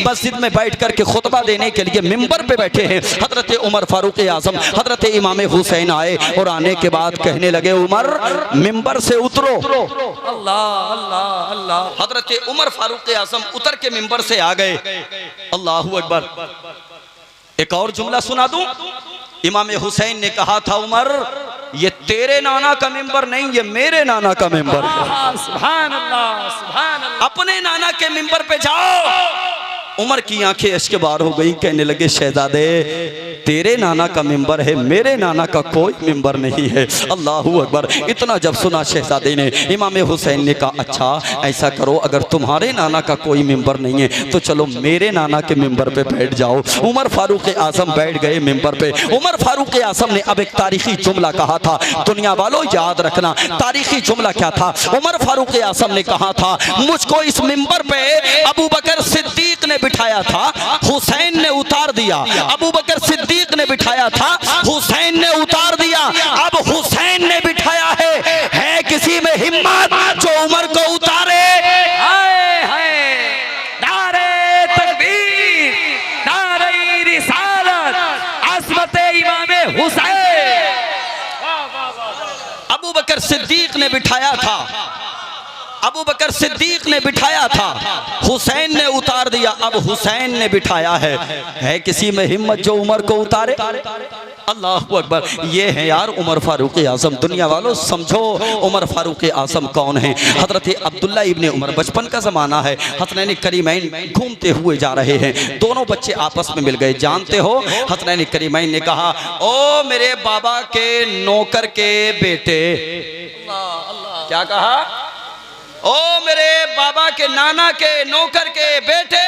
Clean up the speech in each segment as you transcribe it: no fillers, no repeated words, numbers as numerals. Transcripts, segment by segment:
मस्जिद में बैठ करके खुतबा देने के लिए मिंबर पे बैठे हैं। हजरत उमर फारूक आजम हजरत इमाम हुसैन आए और आने के बाद कहने लगे उमर मिंबर से उतरो। अल्लाह अल्लाह अल्लाह। हजरत उमर फारूक आजम उतर के मिंबर से आ गए। अल्लाहू अकबर। एक और जुमला सुना दूं। इमाम हुसैन ने कहा था उमर ये तेरे नाना का मिंबर नहीं, ये मेरे नाना का मिंबर है। सुभान अल्लाह सुभान अल्लाह। अपने नाना के मिंबर पे जाओ। उमर की आंखें अश्क बार हो गई। कहने लगे शहजादे तेरे नाना का मिंबर है, मेरे नाना का कोई मिंबर नहीं है। अल्लाहू अकबर। इतना जब सुना शहजादे ने, इमाम हुसैन ने कहा अच्छा ऐसा करो अगर तुम्हारे नाना का कोई मिंबर नहीं है तो चलो मेरे नाना के मिंबर पे बैठ जाओ। उमर फारूक आजम बैठ गए मिंबर पे। उमर फारूक आजम ने अब एक तारीखी जुमला कहा था। दुनिया वालों याद रखना तारीखी जुमला क्या था। उमर फारूक आजम ने कहा था मुझको इस मिंबर पे अबू बकर सिद्दीक ने बिठाया था, हुसैन ने उतार दिया। अबू बकर सिद्दीक ने बिठाया था, हुसैन ने उतार दिया। अब हुसैन ने बिठाया है किसी में हिम्मत जो उमर को उतारे? हाय हाय। नारे तकबीर, नारे रिसालत, अज़मत इमाम हुसैन। अबू बकर सिद्दीक ने बिठाया था, अबू बकर सिद्दीक ने बिठाया था, हुसैन ने उतार दिया। अब हुसैन ने बिठाया है किसी में हिम्मत जो उमर को उतारे? अल्लाहू अकबर। ये है यार उमर फारूक आजम। दुनिया वालों समझो उमर फारूक आजम कौन है। हजरत अब्दुल्ला इब्ने उमर, बचपन का ज़माना है, हसनैन करीमैन घूमते हुए जा रहे हैं। दोनों बच्चे आपस में मिल गए। जानते हो हसनैन करीमैन ने कहा ओ मेरे बाबा के नौकर के बेटे। क्या कहा? ओ मेरे बाबा के नाना के नौकर के बेटे।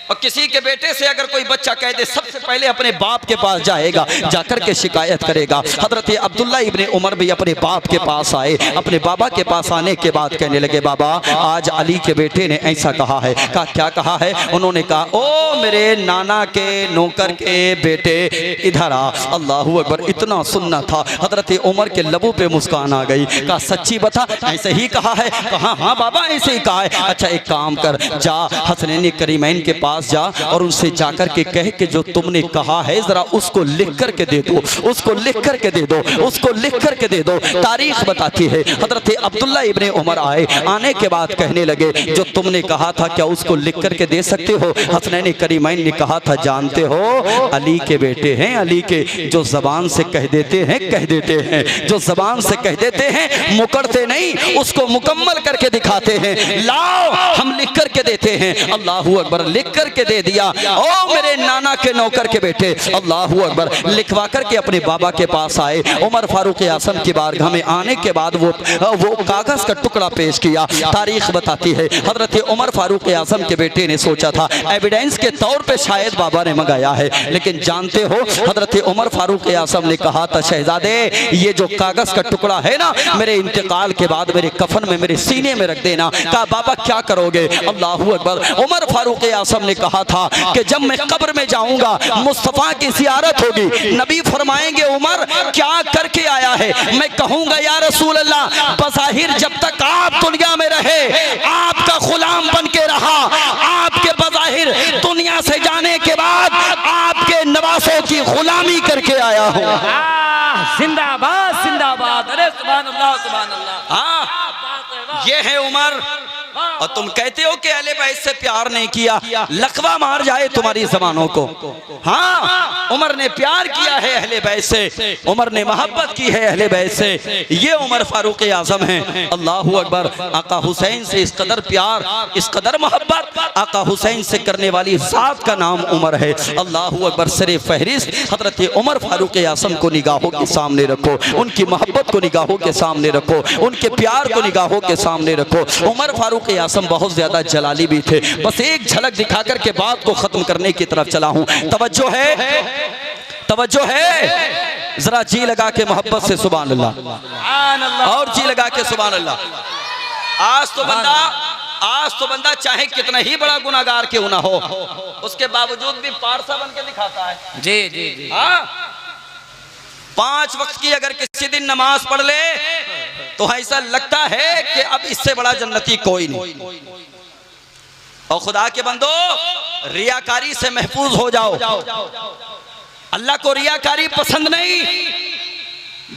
और किसी के बेटे से अगर कोई बच्चा कह दे सबसे पहले अपने बाप के पास जाएगा, जाकर के शिकायत करेगा। हजरत अब्दुल्ला इब्ने उमर भी अपने बाप के पास आए। अपने बाबा के पास आने के बाद कहने लगे बाबा आज अली के बेटे ने ऐसा कहा है। कहा क्या कहा है? उन्होंने कहा ओ मेरे नाना के नौकर के बेटे इधर आ। अल्लाहू अकबर। इतना सुनना था हजरत उमर के लबों पे मुस्कान आ गई। कहा सच्ची बता ऐसे ही कहा है? कहा हाँ बाबा ऐसे ही कहा है। अच्छा एक काम कर, जा हसनैन करीमैन के पास जा और उनसे जाकर के कह के जो तुमने कहा है जरा उसको लिख करके दे दो, उसको लिख करके दे दो, उसको लिख करके दे दो। तारीख बताती है हजरत अब्दुल्ला इब्ने उमर आए। आने के बाद कहने लगे जो तुमने कहा था क्या उसको लिख करके दे सकते हो? हसनैन करीमैन ने कहा था जानते हो अली के बेटे हैं, अली के जो जबान से कह देते हैं कह देते हैं, जो जबान से कह देते हैं मुकरते नहीं, उसको मुकम्मल करके दिखाते हैं। लाओ हम लिख करके देते हैं। अल्लाहू अकबर। लिख करके दे दिया। ओ मेरे नाना के नौकर के बेटे। अल्लाहू अकबर। लिखवा करके अपने बाबा के पास आए। उमर फारूक आजम की बारगाह में आने के बाद वो कागज का टुकड़ा पेश किया। तारीख बताती है हजरत उमर फारूक आजम के बेटे ने सोचा था एविडेंस के तौर पे शायद बाबा ने मंगाया है, लेकिन जानते हो हजरत उमर फारूक आजम ने कहा था शहजादे ये जो कागज का टुकड़ा है ना मेरे इंतकाल के बाद मेरे कफन में मेरे सीने में रख देना। कहा बाबा क्या करोगे? अल्लाहू अकबर। उमर फारूक आजम ने कहा था कि जब मैं कब्र में जाऊंगा मुस्तफा की ज़ियारत होगी, नबी फरमाएंगे उमर क्या करके आया है? मैं कहूंगा या रसूल अल्लाह बज़ाहिर जब तक आप दुनिया में रहे आपका गुलाम बन के रहा, आपके बज़ाहिर दुनिया से जाने के बाद आपके नवासों की गुलामी करके आया हूँ। जिंदाबाद जिंदाबाद। अरे सुभान अल्लाह सुभान अल्लाह। हाँ ये है उमर। और तुम कहते हो कि अहले बैत से प्यार नहीं किया, लकवा मार जाए तुम्हारी जबानों को। हाँ उमर ने प्यार किया है अहले बैत से, उमर ने मोहब्बत की है अहले बैत से। ये उमर फारूक आजम हैं। अल्लाहू अकबर। आका हुसैन से इस कदर प्यार, इस कदर मोहब्बत आका हुसैन से करने वाली जात का नाम उमर है। अल्लाहू अकबर। सरे फहरिस्त हजरत उमर फारूक आजम को निगाहों के सामने रखो, उनकी मोहब्बत को निगाहों के सामने रखो, उनके प्यार को निगाहों के सामने रखो। उमर फारूक आजम बहुत ज्यादा जलाली भी थे। बस एक झलक दिखा करके बात को खत्म करने की तरफ चला हूं। तवज्जो है, तवज्जो है, जरा जी लगा के मोहब्बत से सुभान अल्लाह, और जी लगा के सुभान अल्लाह। आज तो बंदा चाहे कितना ही बड़ा गुनाहगार क्यों ना हो उसके बावजूद भी पारसा बन के दिखाता है। जी जी जी। हाँ 5 वक्त की अगर किसी दिन नमाज पढ़ ले तो ऐसा लगता है कि अब इससे बड़ा जन्नती कोई नहीं। और खुदा के बंदो रियाकारी से महफूज हो जाओ। अल्लाह को रियाकारी पसंद नहीं,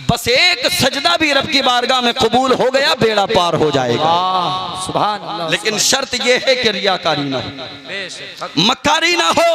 बस एक सजदा भी रब की बारगाह में कबूल हो गया बेड़ा पार हो जाएगा। सुभान अल्लाह। लेकिन शर्त यह है कि रियाकारी ना हो, मक्कारी ना हो,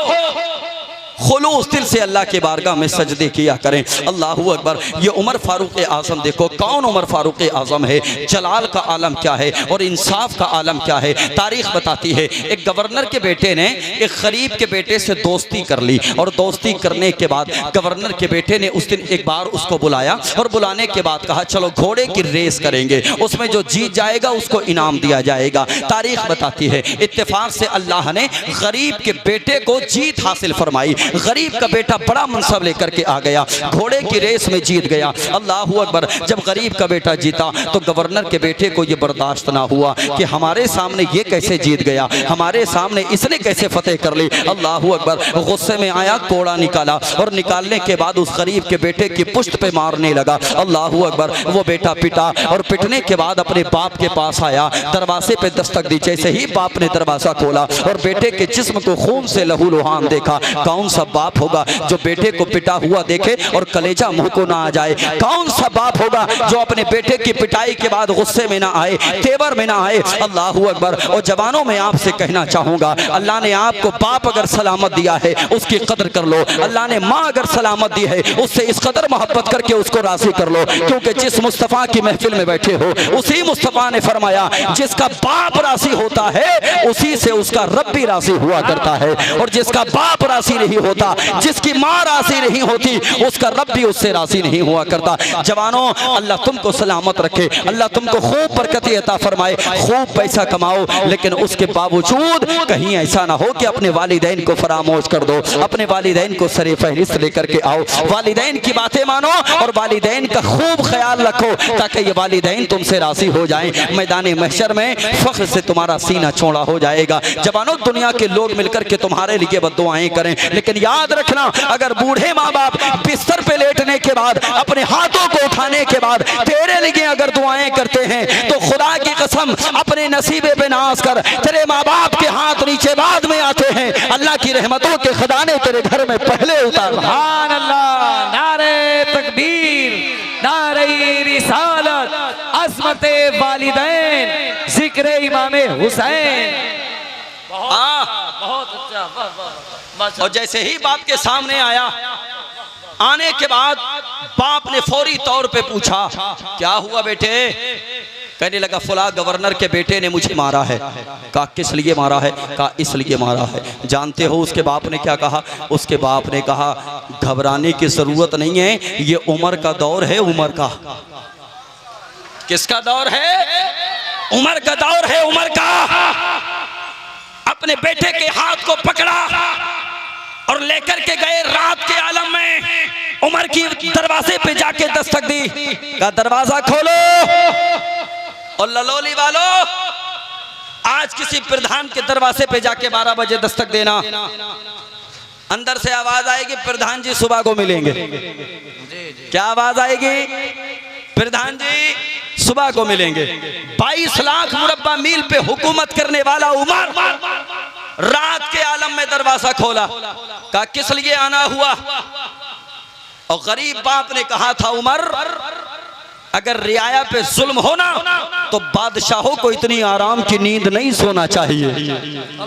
खुलूस दिल से अल्लाह के बारगाह में सजदे किया करें। अल्लाहू अकबर। ये उमर फारूक आज़म देखो, कौन उमर फारूक आज़म है, जलाल का आलम क्या है और इंसाफ का आलम क्या है। तारीख बताती है एक गवर्नर के बेटे ने एक गरीब के बेटे से दोस्ती कर ली, और दोस्ती करने के बाद गवर्नर के बेटे ने उस दिन एक बार उसको बुलाया, और बुलाने के बाद कहा चलो घोड़े की रेस करेंगे, उसमें जो जीत जाएगा उसको इनाम दिया जाएगा। तारीख बताती है इत्तेफाक से अल्लाह ने गरीब के बेटे को जीत हासिल फरमाई। गरीब का बेटा बड़ा मनसब लेकर के आ गया, घोड़े की रेस में जीत गया। अल्लाहू अकबर। जब गरीब का बेटा जीता तो गवर्नर के बेटे को यह बर्दाश्त ना हुआ कि हमारे सामने ये कैसे जीत गया, हमारे सामने इसने कैसे फतेह कर ली। अल्लाहू अकबर। गुस्से में आया, कोड़ा निकाला, और निकालने के बाद उस गरीब के बेटे की पुश्त पे मारने लगा। अल्लाहू अकबर। वो बेटा पिटा, और पिटने के बाद अपने बाप के पास आया, दरवाजे पे दस्तक दी। जैसे ही बाप ने दरवाजा खोला और बेटे के जिस्म को खून से लहू लुहान देखा, कौन सा बाप होगा जो बेटे को पिटा हुआ देखे और कलेजा मुंह को ना आ जाए। कौन सा बाप होगा जो अपने बेटे की पिटाई के बाद गुस्से में ना आए, तेवर में ना आए। अल्लाहू अकबर। और जवानों में आपसे कहना चाहूंगा, अल्लाह ने आपको बाप अगर सलामत दिया है उसकी कदर कर लो। अल्लाह ने माँ अगर सलामत दी है उससे इस कदर मोहब्बत करके उसको राजी कर लो, क्योंकि जिस मुस्तफ़ा की महफिल में बैठे हो उसी मुस्तफ़ा ने फरमाया जिसका बाप राजी होता है उसी से उसका रब भी राजी हुआ करता है, और जिसका बाप राजी नहीं होता, जिसकी माँ राजी नहीं होती, उसका रब भी उससे राजी नहीं हुआ करता। जवानों, अल्लाह तुमको सलामत रखे, अल्लाह तुमको खूब बरकत अता फरमाए, खूब पैसा कमाओ, लेकिन उसके बावजूद कहीं ऐसा ना हो कि अपने वालिदैन को फरामोश कर दो। अपने वालिदैन को सरे फहरिस्त लेकर के आओ, वालिदैन की बातें मानो और वालिदैन का खूब ख्याल रखो, ताकि ये वालिदैन तुमसे राजी हो जाएं। मैदान महशर में फख्र से तुम्हारा सीना चौड़ा हो जाएगा। जवानों, दुनिया के लोग मिलकर के तुम्हारे लिए बद्दुआएं करें, लेकिन याद रखना, अगर बूढ़े माँ बाप बिस्तर पे लेटने के बाद अपने हाथों को उठाने के बाद तेरे लिए अगर दुआएं करते हैं तो खुदा की कसम अपने नसीबे पे नाज कर, तेरे माँ बाप के हाथ नीचे बाद में आते हैं। अल्लाह की रहमतों के खजाने तेरे घर में पहले उतार। सुभान अल्लाह। नारे तकबीर, नारे रिसालत, अज़मते वालिदैन, जिक्र इमामे हुसैन। बहुत अच्छा। और जैसे ही बाप के सामने आया, आने के बाद बाप ने फौरी तौर पे पूछा क्या हुआ बेटे। कहने लगा फुला गवर्नर के बेटे ने मुझे मारा है। कहा किस लिए मारा है। कहा इसलिए मारा है। जानते हो उसके बाप ने क्या कहा। उसके बाप ने कहा घबराने की जरूरत नहीं है, ये उमर का दौर है। उमर का किसका दौर है। उमर का दौर है। उमर का। अपने बेटे के हाथ को पकड़ा और लेकर के गए रात के आलम में। उमर की दरवाजे पे जाके दस्तक दी, का दरवाजा खोलो। और ललोली वालों, आज किसी प्रधान के दरवाजे पे जाके 12 बजे दस्तक देना, अंदर से आवाज आएगी प्रधान जी सुबह को मिलेंगे। क्या आवाज आएगी। प्रधान जी सुबह को मिलेंगे। 22 लाख मुरब्बा मील पे हुकूमत करने वाला उमर रात के आलम में दरवाजा खोला। कहा किस लिए आना हुआ। और गरीब बाप ने कहा था उमर अगर रियाया पे जुल्म होना तो बादशाहों को इतनी आराम की नींद नहीं सोना चाहिए।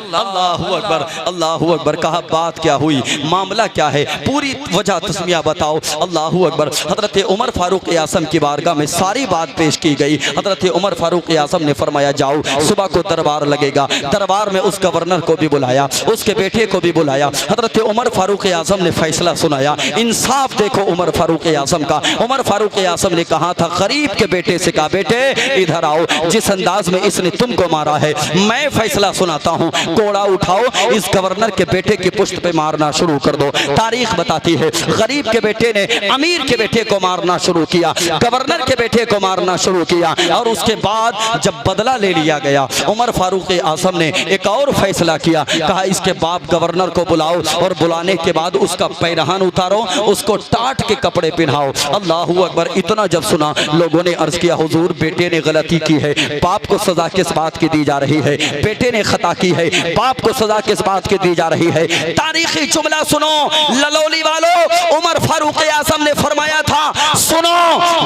अल्लाहू अकबर। अल्लाहू अकबर। कहा बात क्या हुई, मामला क्या है, पूरी वजह तस्मिया बताओ। अल्लाहू अकबर। हजरत उमर फारूक आज़म की बारगाह में सारी बात पेश की गई। हजरत उमर फारूक आज़म ने फरमाया जाओ सुबह को दरबार लगेगा। दरबार में उस गवर्नर को भी बुलाया, उसके बेटे को भी बुलाया। हजरत उमर फारूक आज़म ने फैसला सुनाया। इंसाफ देखो उमर फारूक आज़म का। उमर फारूक आज़म ने कहा था गरीब के बेटे से, कहा बेटे इधर आओ, जिस अंदाज में इसने तुमको मारा है मैं फैसला सुनाता हूँ। कोड़ा उठाओ, इस गवर्नर के बेटे की पुश्त पे मारना शुरू कर दो। तारीख बताती है गरीब के बेटे ने अमीर के बेटे को मारना शुरू किया, गवर्नर के बेटे को मारना शुरू किया। और उसके बाद जब बदला ले लिया गया, उमर फारूक आज़म ने एक और फैसला किया। कहा इसके बाप गवर्नर को बुलाओ और बुलाने के बाद उसका पैरहान उतारो, उसको टाट के कपड़े पहनाओ। अल्लाहू अकबर। इतना जब सुना लोगों ने अर्ज किया हुजूर बेटे ने गलती की है, बाप को सजा किस बात की दी जा रही है? बेटे ने खता की है, बाप को सजा किस बात की दी जा रही है? तारीखी जुमला सुनो ललौली वालों, उमर फारूक आजम ने फरमाया था, सुनो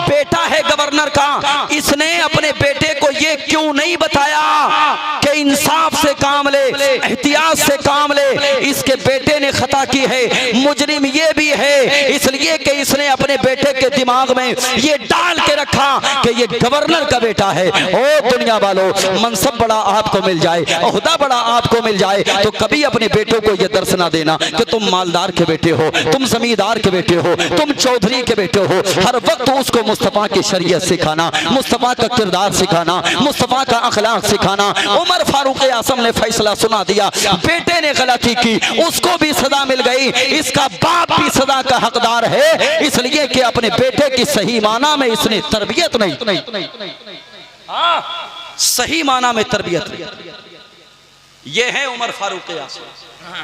बेटा है गवर्नर का, इसने अपने बेटे को ये क्यों नहीं बताया कि इंसाफ से काम ले, एहतियात से काम ले? इसके बेटे ने खता की है, मुजरिम ये भी है, इसलिए कि इसने अपने बेटे के दिमाग में ये डाल के रखा कि ये गवर्नर का बेटा है। ओ दुनिया वालों, मनसब बड़ा आपको मिल जाए, ओहदा बड़ा आपको मिल जाए, तो कभी अपने बेटों को ये दर्श ना देना कि तुम मालदार के बेटे हो, तुम जमींदार के बेटे हो, तुम चौधरी के बेटे हो। हर वक्त उसको मुस्तफा की शरीयत सिखाना, मुस्तफा का किरदार सिखाना, मुस्तफा का अखलाक सिखाना। उमर फारूक आजम ने फैसला सुना दिया, बेटे ने गलती की, उसको भी सजा मिल गई, इसका बाप भी सजा का हकदार है, इसलिए कि अपने बेटे की सही माना में इसने तरबियत नहीं, सही माना में तरबियत नहीं। ये है उमर फारूक आजम।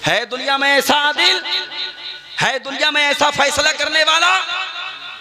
है दुनिया में ऐसा आदिल, है दुनिया में ऐसा फैसला करने वाला?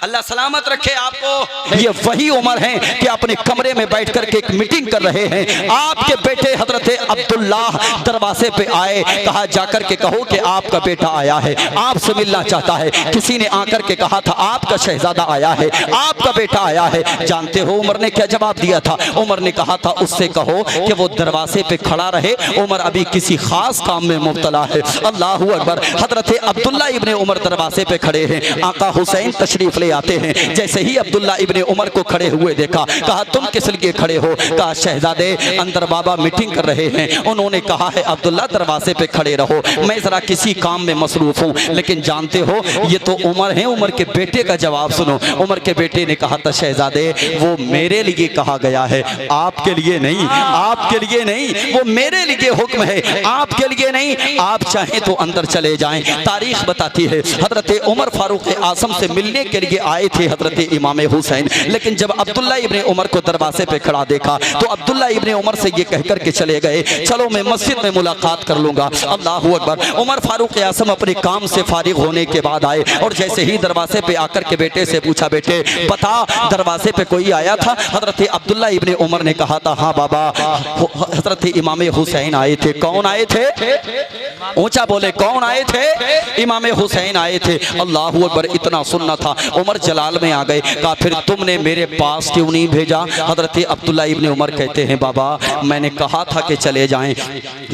अल्लाह सलामत रखे आपको। ये वही उमर है कि अपने कमरे में बैठ करके एक मीटिंग कर रहे हैं। आपके बेटे हजरत अब्दुल्ला दरवाजे पे आए, कहा जाकर के कहो कि आपका बेटा आया है, आपसे मिलना चाहता है। किसी ने आकर के कहा था आपका शहजादा आया है, आपका बेटा आया है। जानते हो उमर ने क्या जवाब दिया था? उमर ने कहा था उससे कहो कि वो दरवाजे पे खड़ा रहे, उमर अभी किसी खास काम में मुब्तला है। अल्लाह अकबर। हजरत अब्दुल्ला इब्ने उमर दरवाजे पे खड़े हैं, आका हुसैन तशरीफ ले आते हैं। जैसे ही अब्दुल्ला इब्ने उमर को खड़े हुए देखा, कहा तुम किस लिए खड़े हो? कहा शहजादे अंदर बाबा मीटिंग कर रहे हैं, उन्होंने कहा है अब्दुल्ला दरवाजे पे खड़े रहो, मैं जरा किसी काम में मसरूफ हूँ। लेकिन जानते हो ये तो उमर है, उमर के बेटे का जवाब सुनो। उमर के बेटे ने कहा था शहजादे वो मेरे लिए कहा गया है, आपके लिए नहीं, आपके लिए नहीं, वो मेरे लिए हुक्म है, आपके लिए नहीं। आप चाहें तो अंदर चले जाएं। तारीख बताती है हजरत उमर फारूक आजम से मिलने के लिए आए थे हजरत इमाम हुसैन, लेकिन जब अब्दुल्ला इब्ने उमर को दरवाजे पे खड़ा देखा तो अब्दुल्ला इब्ने उमर से ये कहकर के चले गए चलो मैं मस्जिद में मुलाकात कर लूंगा। अल्लाह अकबर। उमर फारूक आजम अपने काम से फारिग होने के बाद आए और जैसे ही दरवाजे पे आकर के बेटे से पूछा बेटे बता दरवाजे पे कोई आया था? हजरत अब्दुल्ला इब्ने उमर ने कहा था हाँ बाबा हजरत इमाम हुसैन आए थे। कौन आए थे? ऊंचा बोले कौन आए थे? इमाम हुसैन आए थे। अल्लाह अकबर। इतना सुनना था उमर जलाल में आ गए। कहा फिर तुमने मेरे पास क्यों नहीं भेजा? हजरत अब्दुल्ला इब्ने उमर कहते हैं बाबा मैंने कहा था कि चले जाएं,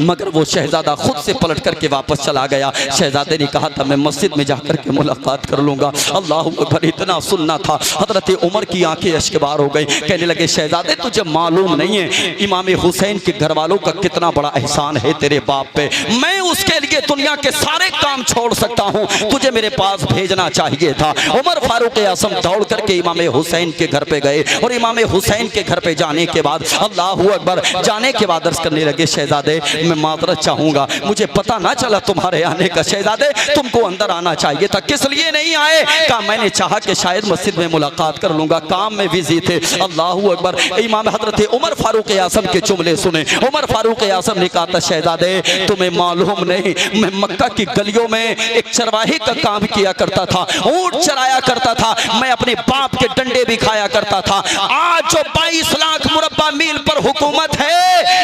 मगर वो शहजादा खुद से पलट करके वापस चला गया। शहजादे ने कहा था मैं मस्जिद में जाकर के मुलाकात कर लूंगा। अल्लाह अकबर। इतना सुनना था हजरत उमर की आंखें अश्कबार हो गई। कहने लगे शहजादे तुझे मालूम नहीं है इमाम हुसैन के घर वालों का कितना बड़ा एहसान है तेरे बाप पे, मैं उसके लिए दुनिया के सारे काम छोड़ सकता हूँ, तुझे मेरे पास भेजना चाहिए था। उमर फारूक आजम दौड़ करके इमाम हुसैन के घर पे गए और इमाम हुसैन के घर पे जाने के बाद अल्लाह अकबर जाने के बाद अर्ज करने लगे शहजादे मैं माजरत चाहूंगा, मुझे पता ना चला तुम्हारे आने का। शहजादे तुमको अंदर आना चाहिए था, किस लिए नहीं आए? कहा मैंने चाहा कि शायद मस्जिद में मुलाकात कर लूंगा, काम में बिजी थे। अल्लाह अकबर। इमाम हजरत उमर फारूक आजम के जुमले सुने। उमर फारूक आजम ने कहा था शहजादे तुम्हें मालूम नहीं मैं मक्का की गलियों में एक चरवाहे का काम किया करता था, ऊंट चराया करता था, मैं अपने बाप के डंडे भी खाया करता था। आज जो 22 लाख मुरब्बा मील पर हुकूमत है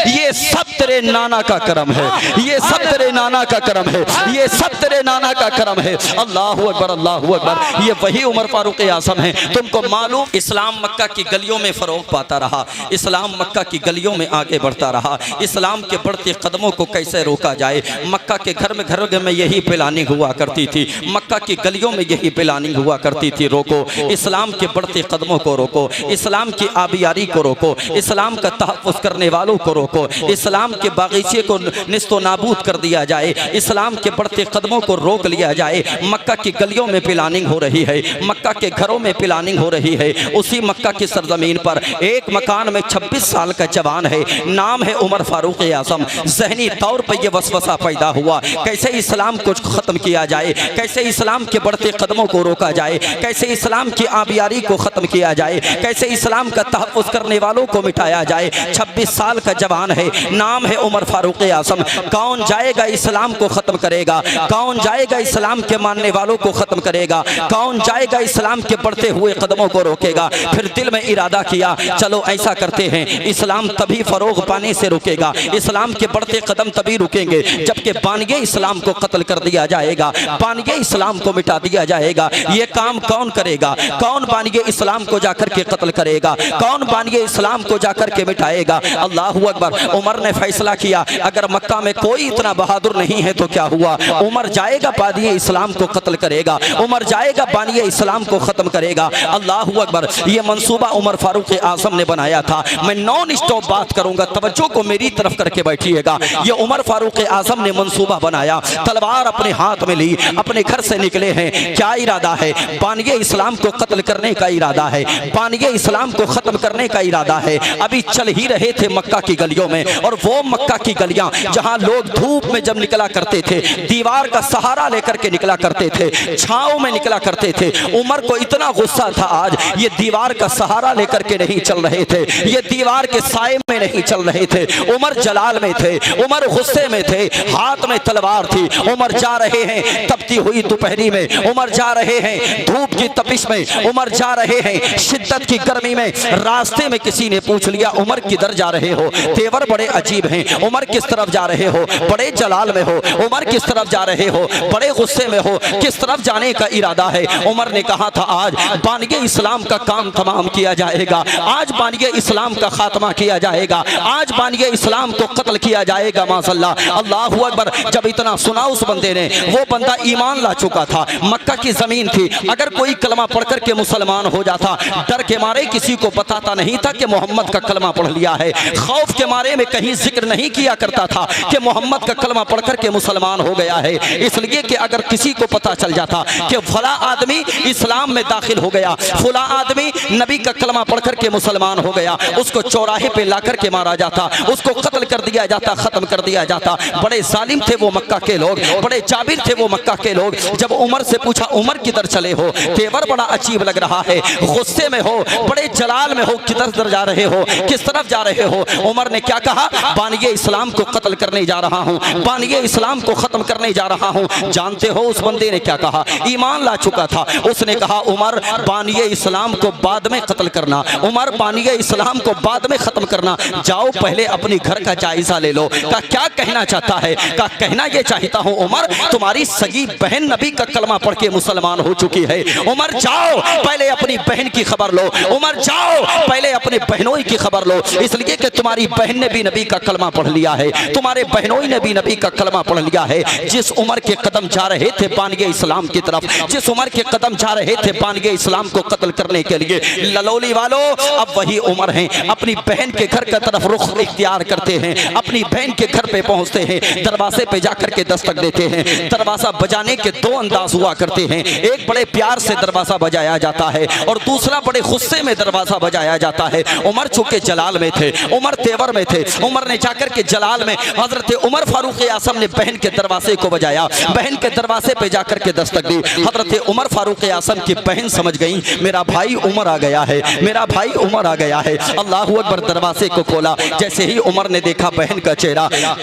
ये सब तेरे नाना का करम है, ये सब तेरे नाना का करम है, ये सब तेरे नाना का करम है। अल्लाह अकबर अल्लाह अकबर। ये वही उमर फारूक आजम है। तुमको मालूम इस्लाम मक्का की गलियों में फरोग पाता रहा, इस्लाम मक्का की गलियों में आगे बढ़ता रहा। इस्लाम के बढ़ते कदमों को कैसे रोका जाए? मक्का के घर में यही प्लानिंग हुआ करती थी, मक्का की गलियों में यही प्लानिंग हुआ करती थी। रोको इस्लाम के बढ़ते कदमों को, रोको इस्लाम की आबियारी को, रोको इस्लाम का तहफ़्फ़ुज़ करने वालों को, रोको इस्लाम के बागीचे को निस्तो नाबूद कर दिया जाए, इस्लाम के बढ़ते कदमों को रोक लिया जाए। मक्का की गलियों में प्लानिंग हो रही है, मक्का के घरों में प्लानिंग हो रही है। उसी मक्का की सरजमीन पर एक मकान में 26 साल का जवान है, नाम है उमर फारूक आजम। ज़हनी तौर पर यह वसवसा पैदा हुआ कैसे इस्लाम को ख़त्म किया जाए, कैसे इस्लाम के बढ़ते कदमों को रोका जाए, कैसे इस्लाम की आबियारी को ख़त्म किया जाए, कैसे इस्लाम का तहफ़्फ़ुज़ करने वालों को मिटाया जाए। 26 साल का जवान है, नाम है उमर फारूक आज़म। कौन जाएगा इस्लाम को ख़त्म करेगा, कौन जाएगा इस्लाम के मानने वालों को ख़त्म करेगा, कौन जाएगा इस्लाम के बढ़ते हुए कदमों को रोकेगा। फिर दिल में इरादा किया, चलो ऐसा करते हैं, इस्लाम तभी फ़रोग़ पाने से रुकेगा, इस्लाम के बढ़ते कदम तभी रुकेंगे जबकि बानिए इस्लाम को कत्ल कर दिया जाएगा, बानिए इस्लाम को मिटा दिया जाएगा। ये काम कौन करेगा, कौन बानिए इस्लाम को जाकर के कत्ल करेगा, कौन बानिए इस्लाम को जाकर के मिटाएगा। अल्लाहु अकबर। उमर ने फैसला किया, अगर मक्का में कोई इतना बहादुर नहीं है तो क्या हुआ, उमर जाएगा बानिए इस्लाम को कत्ल करेगा, उमर जाएगा बानिए इस्लाम को ख़त्म करेगा। अल्लाहु अकबर। ये मंसूबा उमर फारूक आज़म ने बनाया था। मैं नॉन स्टॉप बात करूंगा, तवज्जो को मेरी तरफ करके बैठिएगा। ये उमर फारूक आज़म ने मंसूबा बनाया, तलवार अपने हाथ में ली, अपने घर से निकले हैं। क्या इरादा है, बानिए इस्लाम को कत्ल करने का इरादा है, बानिए इस्लाम को ख़त्म करने का इरादा है। अभी चल ही रहे थे मक्का की गलियों में, और वो मक्का की गलियां जहां लोग धूप में जब निकला करते थे, दीवार का सहारा लेकर के निकला करते थे, छांव में निकला करते थे। उमर को इतना गुस्सा था आज, ये दीवार का सहारा लेकर के नहीं चल रहे थे, ये दीवार के साए में नहीं चल रहे थे। उमर जलाल में थे, उमर गुस्से में थे, हाथ में तलवार थी। उमर जा रहे हैं तपती हुई दोपहरी में, उमर जा रहे हैं धूप की तपिश में, उमर जा रहे हैं शिद्दत की गर्मी में। रास्ते में किसी ने पूछ लिया, उमर किधर जा रहे हो, तेवर बड़े अजीब हैं, उमर किस तरफ जा रहे हो, बड़े जलाल में हो, उमर किस तरफ जा रहे हो, बड़े गुस्से में हो, किस तरफ जाने का इरादा है। उमर ने कहा था, आज बानिए इस्लाम का काम तमाम किया जाएगा, आज बानिए इस्लाम का खात्मा किया जाएगा, आज बानिए इस्लाम को कत्ल किया जाएगा। माशअल्लाह, अल्लाहु अकबर। जब इतना सुना उस बंदे ने, वो बंदा ईमान ला चुका था, मक्का की जमीन थी, अगर कोई कलमा पढ़कर के मुसलमान हो जाता, डर के मारे किसी को बताता नहीं था कि मोहम्मद का कलमा पढ़ लिया है, खौफ के मारे में कहीं जिक्र नहीं किया करता था कि मोहम्मद का कलमा पढ़कर के मुसलमान हो गया है। इसलिए कि अगर किसी को पता चल जाता कि फला आदमी इस्लाम में दाखिल हो गया, फला आदमी नबी का कलमा पढ़कर के मुसलमान हो गया, उसको चौराहे पे ला करके मारा जाता, उसको कत्ल कर दिया जाता, खत्म कर दिया जाता। बड़े जालिम थे वो मक्का के लोग, बड़े जाबिर थे वो मक्का के लोग। जब उमर से पूछा, उमर किधर चले हो, तेवर बड़ा अजीब लग रहा है, गुस्से में हो, बड़े जलाल में हो, किधर जा रहे हो, किस तरफ जा रहे हो। उमर ने क्या कहा, बानिए इस्लाम को कत्ल करने जा रहा हूँ, बानिए इस्लाम को खत्म करने जा रहा हूँ। जानते हो उस बंदे ने क्या कहा, ईमान ला चुका था। उसने कहा, उमर बानिए इस्लाम को बाद में कत्ल करना, उमर बानिए इस्लाम को बाद में खत्म करना, जाओ पहले अपनी घर का जायजा ले लो। का क्या कहना चाहता है, का कहना ये चाहता हूँ, उमर तुम्हारी सगी बहन नबी का कलमा पढ़ के मुसलमान हो चुकी है, उमर जाओ पहले अपनी बहन की खबर लो, उमर जाओ पहले अपने बहनोई की खबर लो। इसलिए कि तुम्हारी बहन ने भी नबी का कलमा पढ़ लिया है, तुम्हारे बहनोई ने भी नबी का कलमा पढ़ लिया है। जिस उमर के कदम जा रहे थे बानिए इस्लाम की तरफ, जिस उमर के कदम जा रहे थे बानिए इस्लाम को कत्ल करने के लिए, ललोली वालों अब वही उमर हैं, अपनी बहन के घर की तरफ रुख इख्तियार करते हैं, अपनी बहन के घर पे पहुंचते हैं, दरवाजे पे जाकर के दस्तक देते हैं। दरवाजा बजाने के दो अंदाज हुआ करते हैं, एक बड़े प्यार से दरवाजा बजाया जाता है और दूसरा बड़े गुस्से में दरवाजा बजाया जाता है। उमर चूंकि जलाल में थे, उमर तेवर में थे, उमर ने जाकर के जलाल में हजरत उमर फारूक आज़म ने बहन के दरवाजे को बजाया, बहन के दरवाजे पे जाकर के दस्तक दी। हजरत उमर फारूक आज़म की बहन समझ गई, मेरा भाई उमर आ गया है, मेरा भाई उमर आ गया है। अल्लाहु अकबर। दरवाजे को खोला, जैसे ही उमर ने देखा बहन का चेहरा,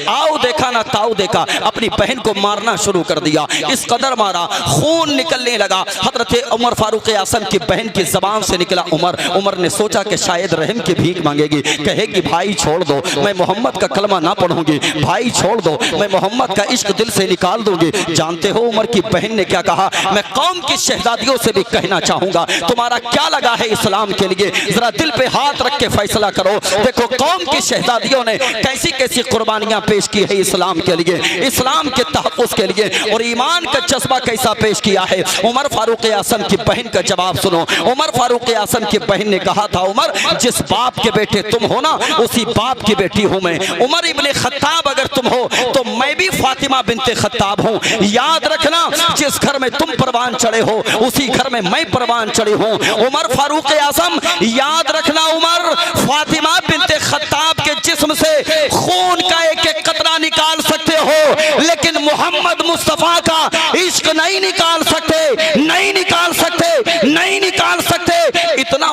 आओ देखा ना ताऊ देखा, अपनी बहन को मारना शुरू कर दिया। इस कदर मारा, खून निकलने लगा। हजरत उमर फारूक आज़म की बहन की जबान से निकला उमर। उमर ने सोचा कि शायद रहम की भीख मांगेगी, कहेगी भाई छोड़ दो, मैं मोहम्मद का कलमा ना पढ़ूंगी, भाई छोड़ दो, मैं मोहम्मद का इश्क दिल से निकाल दूंगी। जानते हो उमर की बहन ने क्या कहा, मैं कौम की शहजादियों से भी कहना चाहूंगा, तुम्हारा क्या लगा है इस्लाम के लिए, जरा दिल पे हाथ रख के फैसला करो। देखो कौम की शहजादियों ने कैसी कैसी कुर्बानियां पेश की है इस्लाम के लिए, इस्लाम के तहफ़्फ़ुज़ के लिए, और ईमान का जज्बा कैसा पेश किया है। उमर फारूक आज़म की बहन का जवाब सुनो। उमर फारूक आज़म की बहन ने कहा था, उमर जिस बाप के बेटे तुम हो ना, उसी बाप की बेटी हूं मैं। उमर इब्ने खत्ताब अगर तुम हो तो मैं भी फातिमा बिनते खत्ताब हूं। याद रखना, जिस घर में तुम परवान चढ़े हो उसी घर में मैं परवान चढ़ी हूं। उमर फारूक आज़म, याद रखना, उमर फातिमा बिनते खत्ताब के जिस्म से खून का एक एक कतरा निकाल सकते हो, लेकिन मोहम्मद मुस्तफ़ा का इश्क नहीं निकाल सकते, नहीं निकाल सकते,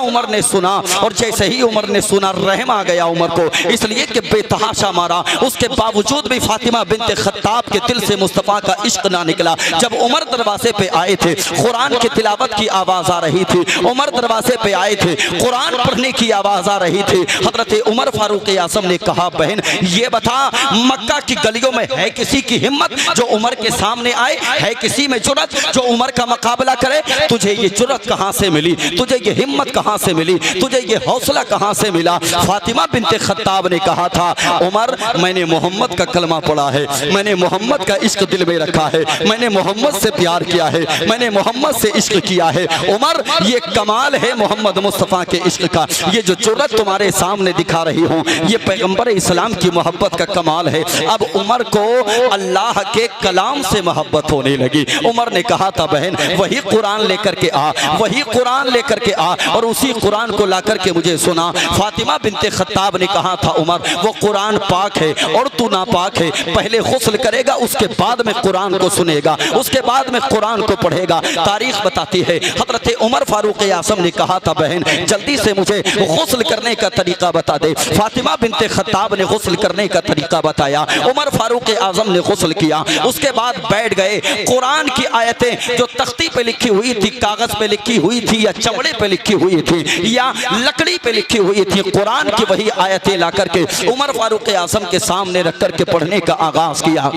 उमर ने सुना, और जैसे ही उमर ने सुना रहम आ गया उमर को, इसलिए कि बेतहाशा मारा। उसके बावजूद भी फातिमा बिनते खत्ताब के दिल से मुस्तफ़ा का इश्क ना निकला। जब उमर दरवाजे पे आए थे, कुरान की तिलावत की आवाज़ आ रही थी, उमर दरवाजे पे आए थे, कुरान पढ़ने की आवाज़ आ रही थी। हजरत उमर फारूक आज़म ने कहा, बहन ये बता, मक्का की गलियों में है किसी की हिम्मत जो उमर के सामने आए? है किसी में जुर्रत जो उमर का मुकाबला करे? तुझे ये जुर्रत कहाँ से मिली? तुझे ये हिम्मत कहाँ से मिली? तुझे ये हौसला कहाँ से मिला? फातिमा बिनते खत्ताब ने कहा था, उमर मैंने मोहम्मद का कलमा पढ़ा है, मैंने मोहम्मद का इश्क दिल में रखा है, मैंने मोहम्मद से प्यार किया है, मैंने मोहम्मद से इश्क किया है। उमर ये कमाल है मोहम्मद मुस्तफ़ा के इश्क का। ये जो जुर्रत तुम्हारे सामने दिखा रही हूँ, ये पैगंबर इस्लाम की मोहब्बत का कमाल है। अब उमर को अल्लाह के कलाम से मोहब्बत होने लगी। उमर ने कहा था, बहन वही कुरान लेकर के आ, वही कुरान लेकर के आ, और उसी कुरान को ला करके मुझे सुना। फातिमा बिनते खत्ताब ने कहा था, उमर वो कुरान पाक है और तू नापाक है, पहले गुस्ल करेगा उसके बाद में कुरान को सुनेगा, उसके बाद में कुरान को पढ़ेगा। तारीख बताती है हजरत उमर फारूक आज़म ने कहा था, बहन जल्दी से मुझे गुस्ल करने का तरीका बता दे। फातिमा बिनते खत्ताब ने गुस्ल करने का तरीका बताया। उमर फारूक आज़म ने गुस्ल किया, उसके बाद बैठ गए। कुरान की आयतें जो तख्ती पे लिखी हुई थी, कागज पे लिखी हुई थी, या चमड़े पे लिखी हुई थी, या लकड़ी पे लिखी हुई थी, कुरान की वही आयतें ला करके उमर फारूक आज़म के सामने रख करके पढ़ने का आगाज किया।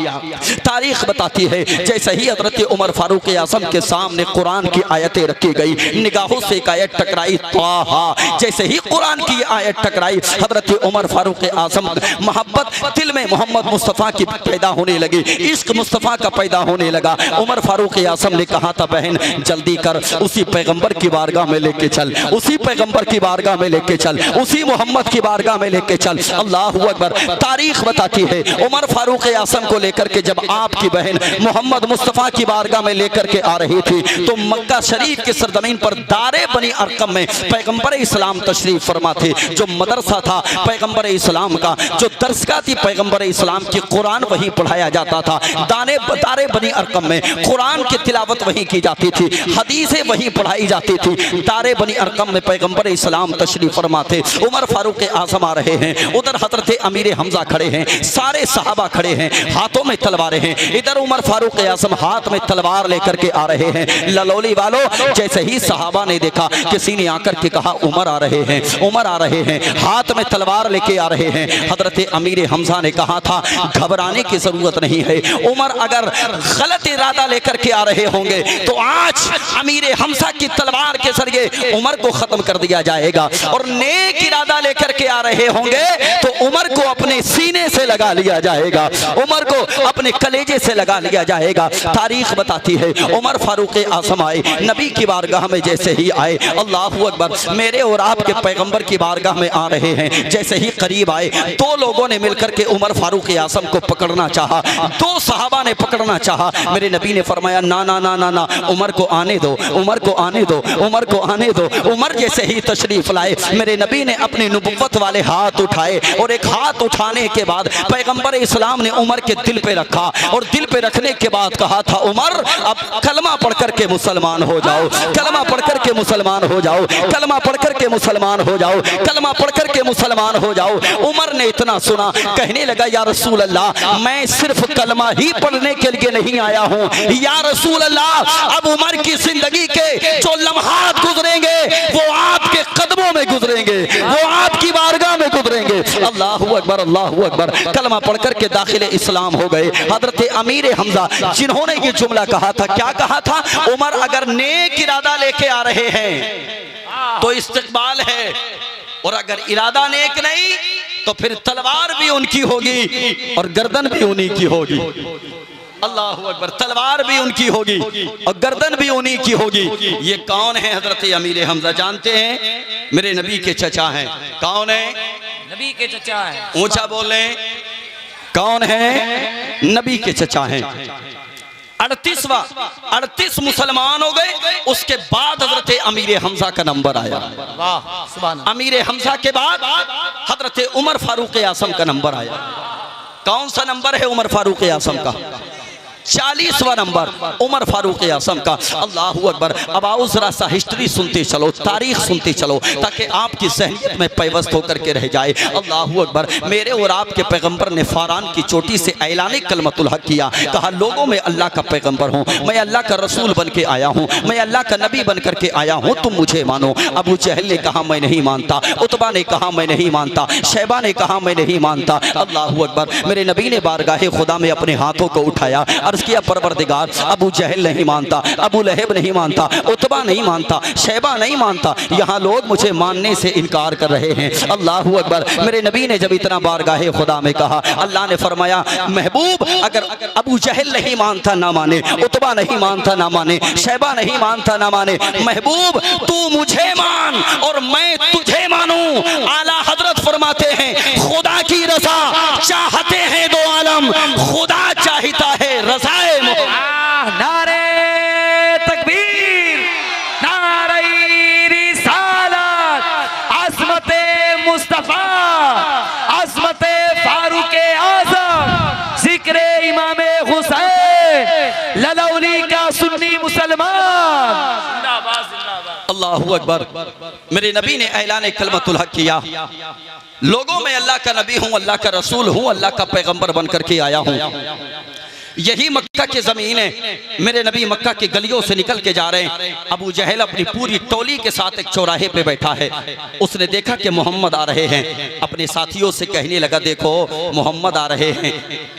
तारीख बताती है जैसे ही हजरत उमर फारूक आज़म के सामने कुरान की आयतें रखी गई, निगाहों से एक आयत टकराई, ताहा। जैसे ही कुरान की आयत टकराई, हजरत उमर फारूक आज़म मोहब्बत दिल में मोहम्मद मुस्तफ़ा की पैदा होने लगी, इश्क मुस्तफ़ा का पैदा होने लगा। उमर फारूक आज़म ने कहा था, बहन जल्दी कर, उसी पैगंबर की बारगाह में लेके चल, उसी पैगंबर की बारगाह में लेके चल, उसी मोहम्मद की बारगाह में लेके चल। अल्लाहु अकबर। तारीख बताती है उमर फारूक आज़म को लेकर के जब आपकी बहन मोहम्मद मुस्तफ़ा की बारगाह में लेकर के आ रही थी, तो मक्का शरीफ की सरजमीन पर दारे बनी अरकम में पैगंबर इस्लाम तशरीफ फरमा थे। जो मदरसा था पैगंबर इस्लाम का, जो दरसगाह थी पैगंबर इस्लाम की, कुरान वहीं पढ़ाया जाता था। दारे बनी अरकम में कुरान की तिलावत वहीं की जाती थी, हदीसें वहीं पढ़ाई जाती थी। दारे बनी अरकम में पैगंबर इस्लाम तशरीफ फरमा थे। उमर फारूक आज़म आ रहे हैं, उधर हजरत अमीर हमजा खड़े हैं, सारे सहाबा खड़े हैं, हाथों में तलवारें हैं। इधर उमर फारूक आज़म हाथ में तलवार लेकर के आ रहे हैं। ललौली वालों, जैसे ही सहाबा ने देखा, किसी ने आकर के कहा, उमर आ रहे हैं, उमर आ रहे हैं, हाथ में तलवार लेके आ रहे हैं। हजरत अमीर हमजा ने कहा था, घबराने की जरूरत नहीं है, उमर अगर गलत इरादा लेकर के आ रहे होंगे तो आज अमीर हमजा की तलवार के जरिए उमर को खत्म कर दिया जाएगा, और नेक इरादा लेकर के आ रहे होंगे तो उमर को अपने सीने से लगा लिया जाएगा, उमर को अपने कलेजे से लगा लिया जाएगा। तारीख बताती है उमर फारूक आज़म आए, नबी की बारगाह में जैसे ही आए, अल्लाहु अकबर, मेरे और आपके पैगंबर की बारगाह में आ रहे हैं। जैसे ही करीब आए, दो लोगों ने मिलकर के उमर फारूक आज़म को पकड़ना चाहा, दो सहाबा ने पकड़ना चाहा। मेरे नबी ने फरमाया, ना ना ना ना ना, उमर को आने दो, उमर को आने दो, उमर को आने दो। उमर जैसे ही तशरीफ लाए, मेरे नबी ने अपने नुबुव्वत वाले हाथ उठाए, और एक हाथ उठाने के बाद पैगंबर इस्लाम ने उमर के दिल पे रखा, और दिल पे रखने के बाद कहा था, उमर अब कलमा पढ़ करके मुसलमान हो जाओ, कलमा पढ़ करके मुसलमान हो जाओ, कलमा पढ़ करके मुसलमान हो जाओ, कलमा पढ़ करके मुसलमान हो जाओ। उमर ने इतना सुना, कहने लगा, या रसूल अल्लाह, मैं सिर्फ कलमा ही पढ़ने के लिए नहीं आया हूँ, या रसूल अल्लाह, अब उमर की जिंदगी के जो लम्हात गुजरेंगे वो आपके कदमों में गुजरेंगे, वो आपकी बारगाह में गुजरेंगे। अल्लाहु अकबर, अल्लाहु अकबर। कलमा पढ़ करके दाखिल इस्लाम हो गए। हजरत अमीर हमजा जिन्होंने ये जुमला कहा था, क्या कहा था, उमर अगर नेक इरादा लेके आ रहे हैं तो इस्तकबाल है, और अगर इरादा नेक नहीं तो फिर तलवार भी उनकी होगी और गर्दन भी उन्हीं की होगी। अल्लाहु अकबर। तलवार भी उनकी होगी और गर्दन भी उन्हीं की होगी। ये कौन है? हजरत अमीर हमजा जानते हैं? मेरे नबी के चचा हैं। कौन है? नबी के चचा हैं। ऊंचा बोले, कौन है? नबी के चचा हैं। 38 मुसलमान हो गए। उसके बाद हजरत अमीर हमजा का नंबर आया। वाह, सुभान अल्लाह। अमीर हमजा के बाद हजरत उमर फारूक आज़म का नंबर आया। कौन सा नंबर है उमर फारूक आज़म का? 40वां नंबर उमर फारूक आजम का। अल्लाहू अकबर। अब आओ जरा सा हिस्ट्री सुनते चलो, तारीख सुनते चलो, ताकि आपकी ज़हनियत में पैवस्त होकर के रह जाए। अल्लाहू अकबर। मेरे और आपके पैगंबर ने फारान की चोटी से ऐलान कलमतुल हक किया, कहा लोगों में अल्लाह का पैगंबर हूँ, मैं अल्लाह का रसूल बन के आया हूँ, मैं अल्लाह का नबी बन करके आया हूँ, तुम मुझे मानो। अबू जहल ने कहा मैं नहीं मानता, उतबा ने कहा मैं नहीं मानता, शैबा ने कहा मैं नहीं मानता। अल्लाहू अकबर। मेरे नबी ने बारगाहे खुदा में अपने हाथों को उठाया, अर्ज किया परवरदिगार अबू जहल नहीं मानता, अबू लहब नहीं मानता, उतबा नहीं मानता, शैबा नहीं मानता, यहाँ लोग मुझे मानने से इनकार कर रहे हैं। अल्लाहू अकबर। मेरे नबी ने जब इतना बारगाहे खुदा में कहा, अल्लाह ने फरमाया महबूब अगर अबू जहल नहीं मानता ना माने, उतबा नहीं मानता ना माने, शैबा नहीं मानता ना माने, महबूब तू मुझे मान और मैं तुझे मानूं। आला हजरत फरमाते हैं खुदा की रजा चाहते हैं दो आलम, खुदा चाहता है रज़ाए मोहम्मद। नारे तकबीर, नारे रिसालत, अज़मते मुस्तफा, अज़मते फारूक आज़म, जिक्रे इमामे हुसैन ललौली का सुन्नी मुसलमान। जिंदाबाद जिंदाबाद। अल्लाहू अकबर। मेरे नबी ने ऐलान कलमतुल हक किया, लोगों में अल्लाह का नबी हूँ, अल्लाह का रसूल हूँ, अल्लाह का पैगंबर बन करके आया हूँ। यही मक्का की ज़मीन है। मेरे नबी मक्का की गलियों से निकल के जा रहे हैं। अबू जहल अपनी पूरी टोली के साथ एक चौराहे पे बैठा है। उसने देखा कि मोहम्मद आ रहे हैं, अपने साथियों से कहने लगा देखो मोहम्मद आ रहे हैं,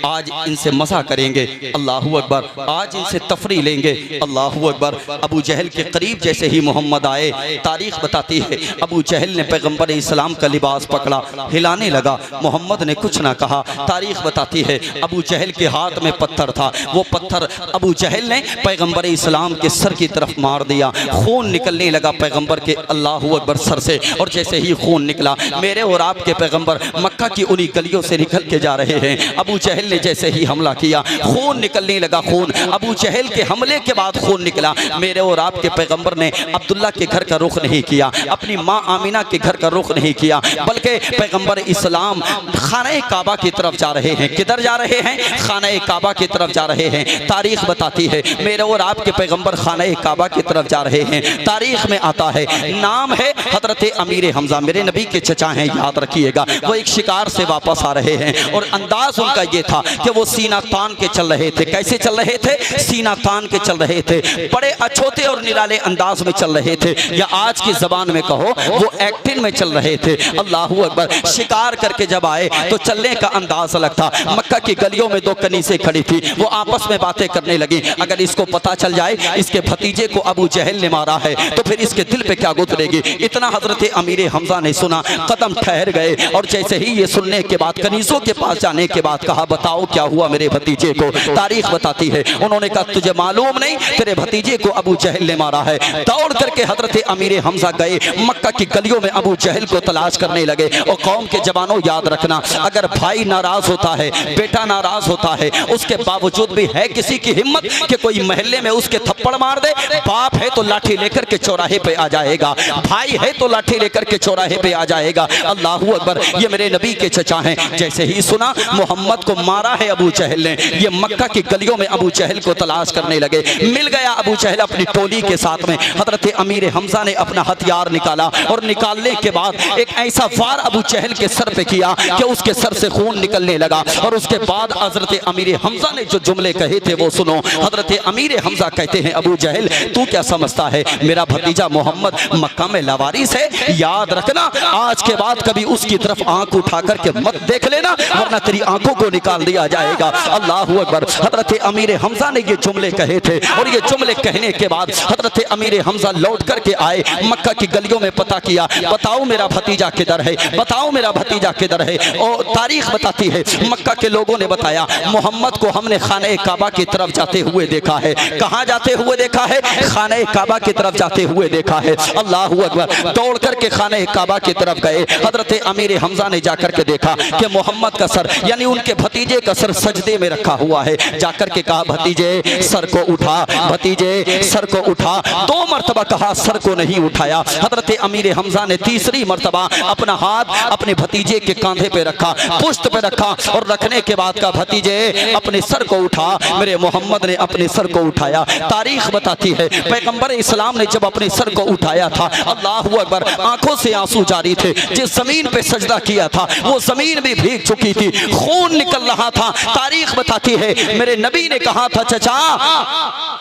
आज इनसे मज़ा करेंगे। अल्लाहू अकबर। आज इनसे तफरी लेंगे। अल्लाहू अकबर। अबू जहल के करीब जैसे ही मोहम्मद आए, तारीख बताती है अबू जहल ने पैगम्बर इस्लाम का लिबास पकड़ा, हिलाने लगा। मोहम्मद ने कुछ ना कहा। तारीख बताती है अबू जहल के हाथ में पत्थर था, वो पत्थर अबू जहल ने पैगंबर इस्लाम के सर की तरफ मार दिया। खून निकलने लगा पैगंबर के अल्लाहू अकबर सर से, और जैसे ही खून निकला मेरे और आपके पैगंबर मक्का की उन्हीं गलियों से निकल के जा रहे हैं। अबू जहल ने जैसे ही हमला किया खून निकलने लगा। खून अबू जहल के हमले के बाद खून निकला। मेरे और आपके पैगंबर ने अब्दुल्ला के घर का रुख नहीं किया, अपनी माँ आमिना के घर का रुख नहीं किया, बल्कि पैगंबर इस्लाम खाने काबा की तरफ जा रहे हैं। किधर जा रहे हैं? खाने काबा की तरफ जा रहे हैं। तारीख बताती है मेरे और आपके पैगंबर खाने काबा की तरफ जा रहे हैं। तारीख में आता है, नाम है हजरत अमीर हमजा, मेरे नबी के चचा हैं, याद रखिएगा। वो एक शिकार से वापस आ रहे हैं और अंदाज उनका ये था कि वो सीना तान के चल रहे थे। कैसे चल रहे थे? सीना तान के चल रहे थे, बड़े अछूते और निराले अंदाज में चल रहे थे, या आज की जबान में कहो वो एक्टिंग में चल रहे थे। अल्लाहू अकबर। शिकार करके जब आए तो चलने का अंदाज अलग था। मक्का की गलियों में दो कनीसें खड़ी थी, वो आपस में बातें करने लगी, अगर इसको पता चल जाए इसके भतीजे को अबू जहल ने मारा है तो फिर इसके दिल पे क्या गुजरेगी। इतना हजरत अमीर हमजा ने सुना, कदम ठहर गए, और जैसे ही ये सुनने के बाद कनीसों के पास जाने के बाद कहा बताओ क्या हुआ मेरे भतीजे को। तारीख बताती है उन्होंने कहा तुझे मालूम नहीं, तेरे भतीजे को अबू जहल ने मारा है। दौड़ करके हजरत अमीर हमजा गए, मक्का की गलियों में अबू जहल को तलाश करने लगे। और कौम के जवानों याद रखना, अगर भाई नाराज होता है, बेटा नाराज होता है, उसके बावजूद भी है किसी की हिम्मत कि कोई महल्ले में उसके थप्पड़ मार दे? बाप है तो लाठी लेकर के चौराहे पे आ जाएगा, भाई है तो लाठी लेकर के चौराहे पे आ जाएगा। अल्लाहू अकबर। ये मेरे नबी के चचा हैं। जैसे ही सुना मोहम्मद को मारा है अबू जहल ने, ये मक्का की गलियों में अबू जहल को तलाश करने लगे। मिल गया अबू जहल अपनी टोली के साथ में। हजरत अमीर हमजा ने अपना हथियार निकाला और निकालने के बाद एक ऐसा वार अबू जहल के सर पे किया कि उसके सर से खून निकलने लगा। और उसके बाद हजरत अमीर हमजा ने जो जुमले कहे थे वो सुनो। हजरत अमीर हमजा कहते हैं अबू जहल तू क्या समझता है मेरा भतीजा मोहम्मद मक्का में लवारिस है? याद रखना आज के बाद कभी उसकी तरफ आंख उठा करके मत देख लेना, वरना तेरी आंखों को निकाल दिया जाएगा। अल्लाहू अकबर। हजरत अमीर हमजा ने ये जुमले कहे थे, और ये जुमले कहने के बाद हजरत अमीर हमजा लौट करके आए, मक्का की गलियों में पता किया, बताओ मेरा भतीजा किधर है, बताओ मेरा भतीजा किधर है। और तारीख बताती है मक्का के लोगों ने बताया मोहम्मद को हमने खाने काबा की तरफ जाते हुए देखा है। कहाँ जाते हुए देखा है? खाने काबा की तरफ जाते हुए देखा है। अल्लाहू अकबर। दौड़ करके खाने काबा की तरफ गए। हजरत अमीर हमजा ने जाकर के देखा कि मोहम्मद का सर यानी उनके भतीजे का सर सजदे में रखा हुआ है। जाकर के कहा भतीजे सर को उठा, भतीजे सर को उठा। 2 मरतबा कहा, सर को नहीं उठाया। हजरत अमीर हमजा ने तीसरी मरतबा अपना हाथ अपने भतीजे के कांधे पे रखा, पुश्त पे रखा, और रखने के बाद कहा भतीजे अपने सर सर को उठा, मेरे मोहम्मद ने अपने सर को उठाया। तारीख बताती है पैगंबर इस्लाम ने जब अपने सर को उठाया था, अल्लाहू अकबर, आंखों से आंसू जारी थे। जिस जमीन पे सजदा किया था वो जमीन भी भीग चुकी थी, खून निकल रहा था। तारीख बताती है मेरे नबी ने कहा था, चचा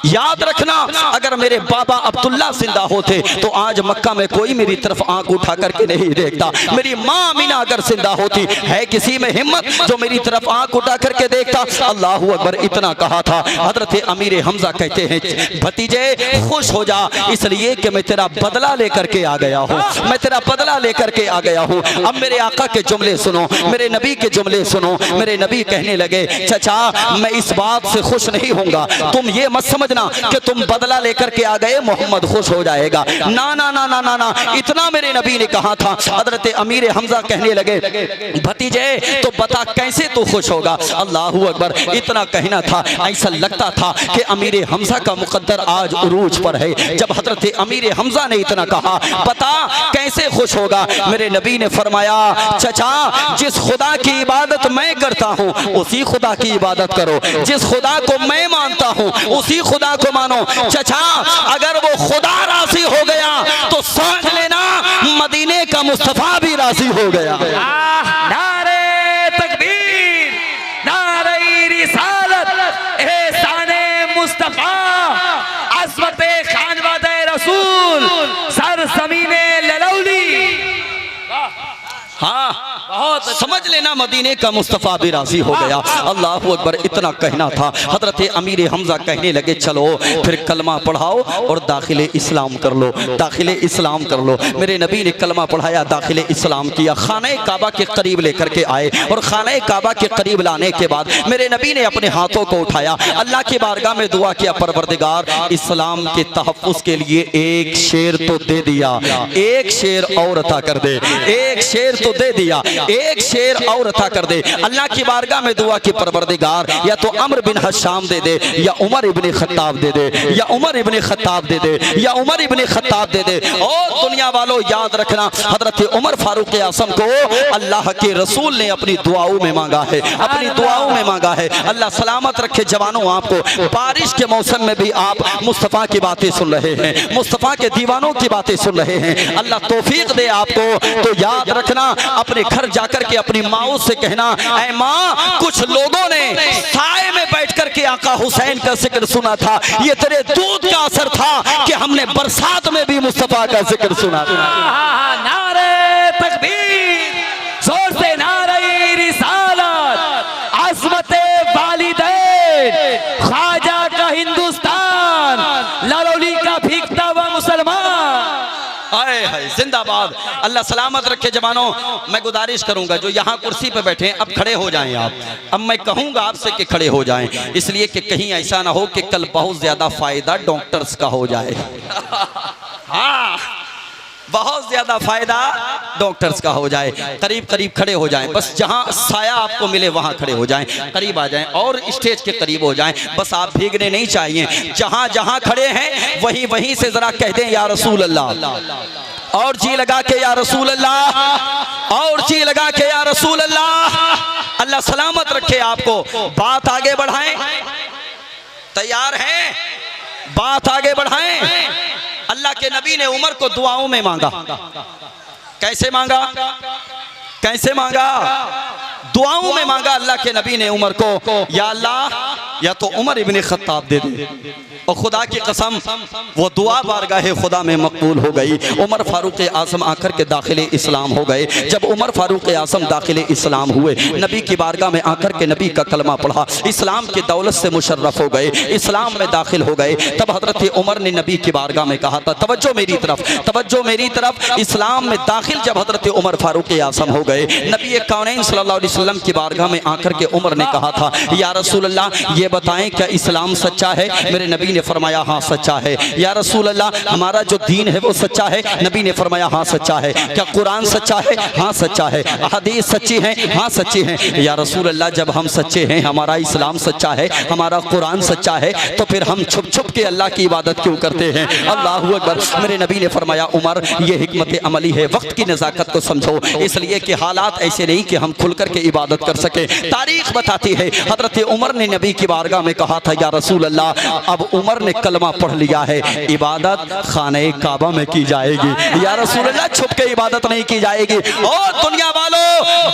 याद रखना, अगर मेरे बाबा अब्दुल्ला जिंदा होते तो आज मक्का में कोई मेरी तरफ आंख उठा करके नहीं देखता। मेरी माँ अमीना अगर जिंदा होती, है किसी में हिम्मत जो मेरी तरफ आंख उठा करके देखता? अल्लाहू अकबर, इतना कहा था। हजरत अमीर हमजा कहते हैं, भतीजे खुश हो जा, इसलिए कि मैं तेरा बदला लेकर के आ गया हूँ, मैं तेरा बदला लेकर के आ गया हूँ। अब मेरे आका के जुमले सुनो, मेरे नबी के जुमले सुनो। मेरे नबी कहने लगे, चचा मैं इस बात से खुश नहीं होऊंगा, तुम ये मत समझना कि तुम बदला लेकर के आ गए मोहम्मद खुश हो जाएगा। ना ना ना ना ना ना, इतना मेरे नबी ने कहा था। हजरत अमीर हमजा कहने लगे, भतीजे तो बता कैसे तू खुश होगा? अल्लाहू अकबर, इतना कहना था। ऐसा लगता था कि अमीर हमजा का मुकद्दर आज उरूज पर है। जब हजरत अमीर हमजा ने इतना कहा, बता कैसे खुश होगा? मेरे नबी ने फरमाया, चचा जिस खुदा की इबादत मैं करता हूँ उसी खुदा की इबादत करो, जिस खुदा को मैं मानता हूँ उसी खुदा को मानो। चचा अगर वो खुदा राजी हो गया तो समझ लेना मदीने का मुस्तफा भी राजी हो गया। नारे तकबीर, नारे रिसालत, एहसाने मुस्तफा, अज़मते खानवादे रसूल, सर ज़मीने ललौली। हाँ बहुत समझ लेना मदीने का मुस्तफ़ा भी राजी हो गया। अल्लाहू अकबर, इतना कहना था। हजरत अमीर हमजा कहने लगे, चलो फिर कलमा पढ़ाओ और दाखिले इस्लाम कर लो, दाखिले इस्लाम कर लो। मेरे नबी ने कलमा पढ़ाया, दाखिले इस्लाम किया, खाने काबा के करीब लेकर के आए और खाने काबा के करीब लाने के बाद मेरे नबी ने अपने हाथों को उठाया, अल्लाह की बारगाह में दुआ किया, परवरदिगार इस्लाम के तहफ़्फ़ुज़ के लिए एक शेर तो दे दिया, एक शेर और अता कर दे, एक शेर तो दे दिया, एक शेर और अता कर दे। अल्लाह की बारगाह में दुआ की, परवरदिगार या तो अम्र बिन हशाम दे दे, या उमर इब्ने खत्ताब दे दे, या उमर इब्ने खत्ताब दे दे, या उमर इब्ने खत्ताब दे दे। और दुनिया वालों याद रखना, हजरत उमर फारूक आज़म को अल्लाह के रसूल ने अपनी दुआओं में मांगा है, अपनी दुआओं में मांगा है। अल्लाह सलामत रखे जवानों आपको। बारिश के मौसम में भी आप मुस्तफ़ा की बातें सुन रहे हैं, मुस्तफ़ा के दीवानों की बातें सुन रहे हैं। अल्लाह तौफीक दे आपको। तो याद रखना, अपने घर जाकर के अपनी माओ से कहना, ऐ माँ कुछ लोगों ने साए में बैठ कर के आका हुसैन का जिक्र सुना था, ये तेरे दूध का असर था कि हमने बरसात में भी मुस्तफा का जिक्र सुना था। नारे तकबीर, जोर से नारे रिसालत, अज़मते वालिदैन, ख्वाजा का हिंदुस्तान, ललौली का भीगता हुआ मुसलमान। आए हाय जिंदाबाद। अल्लाह सलामत रखे जवानों। मैं गुजारिश करूंगा जो यहाँ कुर्सी पे बैठे हैं अब खड़े हो जाएं आप। अब मैं कहूंगा आपसे कि खड़े हो जाएं, इसलिए कि कहीं ऐसा ना हो कि कल बहुत ज्यादा फायदा डॉक्टर्स का हो जाए। हाँ बहुत ज्यादा फायदा डॉक्टर्स का हो जाए। करीब करीब खड़े हो जाएं, बस जहां साया आपको मिले वहां खड़े हो जाएं, करीब आ जाएं और स्टेज के करीब हो जाएं। बस आप भीगने नहीं चाहिए, जहां जहां खड़े हैं वहीं वहीं से जरा कह दें या रसूल अल्लाह, और जी लगा के या रसूल अल्लाह, और जी लगा के या रसूल अल्लाह। अल्लाह सलामत रखे आपको। बात आगे बढ़ाएं, तैयार हैं? बात आगे बढ़ाएं। अल्लाह के नबी ने उमर को दुआओं में मांगा। कैसे मांगा? कैसे मांगा? दुआओं में मांगा। अल्लाह के नबी ने उमर को, या अल्लाह या तो उमर इब्ने खत्ताब दे दे। और खुदा की कसम वो दुआ बारगाहे खुदा में मकबूल हो गई। उमर फारूक आज़म आकर के दाखिले इस्लाम हो गए। जब उमर फारूक आज़म दाखिले इस्लाम हुए, नबी की बारगाह में आकर के नबी का कलमा पढ़ा, इस्लाम की दौलत से मुशर्रफ हो गए, इस्लाम में दाखिल हो गए। तब हजरत उमर ने नबी की बारगाह में कहा था, तवज्जो मेरी तरफ, तवज्जो मेरी तरफ। इस्लाम में दाखिल जब हजरत उमर फारूक आज़म हो गए, नबी कौनैन सल्लल्लाहु अलैहि वसल्लम की बारगाह में आकर के उमर ने कहा था, या रसूल अल्लाह ये बताएं क्या इस्लाम सच्चा है? मेरे नबी ने फरमाया हाँ सच्चा है। या रसूल अल्लाह हमारा जो दीन है वो सच्चा है? नबी ने फरमाया हाँ सच्चा है। क्या कुरान सच्चा है? हाँ सच्चा है। हदीस सच्ची है? हाँ सच्ची है। या रसूल अल्लाह जब हम सच्चे हैं, हमारा इस्लाम सच्चा है, हमारा कुरान सच्चा है, तो फिर हम छुप छुप के अल्लाह की इबादत क्यों करते हैं? अल्लाहु अकबर। मेरे नबी ने फरमाया उमर ये हिकमत अमली है, वक्त की नज़ाकत को समझो, इसलिए कि हालात ऐसे नहीं कि हम खुल कर के इबादत कर सके। तारीख बताती है हजरत उमर ने नबी की बारगाह में कहा था, या रसूल अल्लाह, अब उमर ने कलमा पढ़ लिया है, इबादत खाने काबा में की जाएगी। या रसूल अल्लाह, छुप के इबादत नहीं की जाएगी। और दुनिया वालों,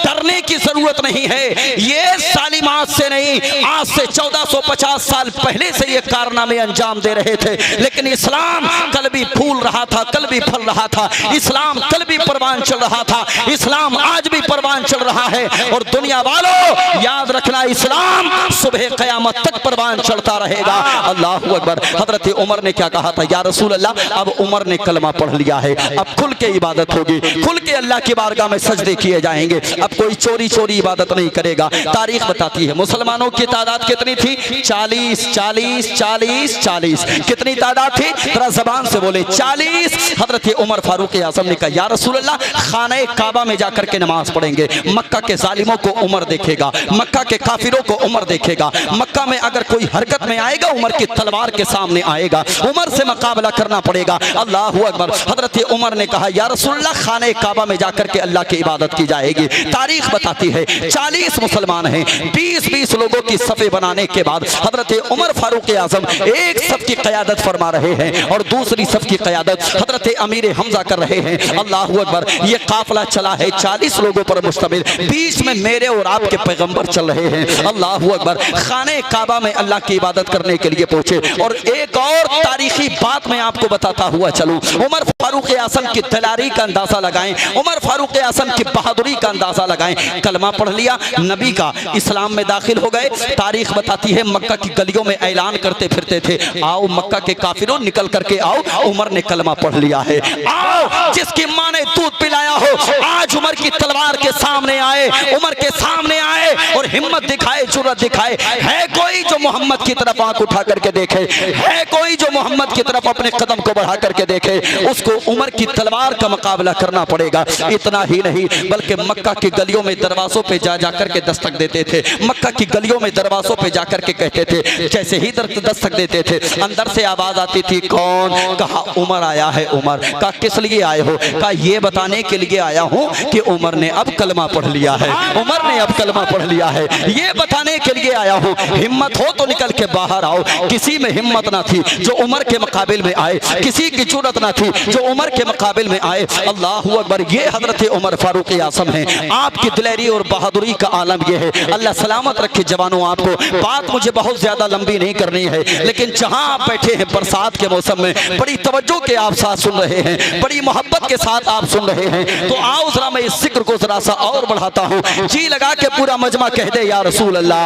डरने की जरूरत नहीं है। ये सालिमात से नहीं, आज से 1450 साल पहले से ये कारनामे अंजाम दे रहे थे, लेकिन इस्लाम कल भी फूल रहा था, कल भी फल रहा था। इस्लाम कल भी परवान चल रहा था, इस्लाम आज भी परवान चल रहा है। और दुनिया वालों, याद रखना, इस्लाम सुबह क़यामत तक परवान चलता रहेगा। अल्लाहू अकबर। हजरत उमर ने क्या कहा था, या रसूल अल्लाह, अब उमर ने कलमा पढ़ लिया है, अब खुल के इबादत होगी, खुल के अल्लाह की बारगाह में सजदे किए जाएंगे, अब कोई चोरी चोरी इबादत नहीं करेगा। तारीख बताती है मुसलमानों की तादाद कितनी थी? 40 40 40 40। कितनी तादाद थी? जरा ज़बान से बोले, 40। हजरत उमर फारूक आज़म ने कहा, या रसूल अल्लाह, खाने काबा में जाकर के नमाज पढ़ेंगे। मक्का के जालिमों को उमर देखेगा, मक्का के काफिरों को उमर देखेगा। मक्का में अगर कोई हरकत में आएगा, उमर की तलवार के सामने आएगा, उमर से मुकाबला करना पड़ेगा। अल्लाहू अकबर। हजरत उमर ने कहा, या रसूल अल्लाह, खाने काबा में जाकर के अल्लाह की इबादत की जाएगी। तारीख बताती है 40 मुसलमान हैं, 20-20 लोगों की सफ़े बनाने के बाद हजरत उमर फारूक आज़म एक सफ़ की क़यादत फरमा रहे हैं और दूसरी सफ़ की क़यादत हजरत अमीर हमजा कर रहे हैं। अल्लाहू अकबर। ये काफिला चला है 40 लोगों पर मुश्तमिल, बीच में मेरे और आपके पैगंबर चल रहे हैं। अल्लाहू अकबर। खाने काबा में अल्लाह की इबादत करने के लिए पहुंचे। और एक और तारीखी बात मैं आपको बताता हुआ चलूं, उमर फारूक आज़म की तैयारी का अंदाजा लगाएं, उमर फारूक आज़म की बहादुरी का अंदाजा लगाएं। कलमा पढ़ लिया, नबी का, इस्लाम में दाखिल हो गए। तारीख बताती है मक्का की गलियों में ऐलान करते फिरते थे, आओ मक्का के काफिरों, निकल करके आओ, उमर ने कलमा पढ़ लिया है। आओ, जिसकी माँ ने दूध पिलाया हो, आज उमर की तलवार के सामने आए, उमर के सामने आए और हिम्मत दिखाए, जुर्रत दिखाए। है कोई जो मोहम्मद की तरफ आंख उठा करके देखे? है कोई जो मोहम्मद की तरफ अपने कदम को बढ़ा करके देखे? उसको उमर की तलवार का मुकाबला करना पड़ेगा। इतना ही नहीं, बल्कि मक्का की गलियों में दरवाजों पे जा जाकर के दस्तक देते थे। मक्का की गलियों में दरवाजों पे जाकर के कहते थे, जैसे ही दस्तक देते थे, अंदर से आवाज आती थी, कौन? कहा, उमर आया है। उमर। कहा, किस लिए आए हो? कहा, ये बताने के लिए आया हूँ कि उमर ने अब कलमा पढ़ लिया है, उमर ने अब कलमा पढ़ लिया है, ये बताने के लिए आया हूँ। हिम्मत हो तो निकल के बाहर आओ। किसी में हिम्मत ना थी जो उमर के मुकाबिल में आए, किसी की जुर्रत ना थी जो उमर के मुकाबिल में आए। अल्लाहू अकबर। ये हजरत उमर फारूक आज़म हैं। आपकी दिलेरी और बहादुरी का आलम यह है। अल्लाह सलामत रखे जवानों आपको। बात मुझे बहुत ज्यादा लंबी नहीं करनी है, लेकिन जहां आप बैठे हैं बरसात के मौसम में, बड़ी तवज्जो के आप साथ सुन रहे हैं, बड़ी मोहब्बत के साथ आप सुन रहे हैं, तो आओ जरा मैं इस जिक्र को जरा सा और बढ़ाता हूँ। जी लगा के पूरा मजमा कह दे, या रसूल अल्लाह।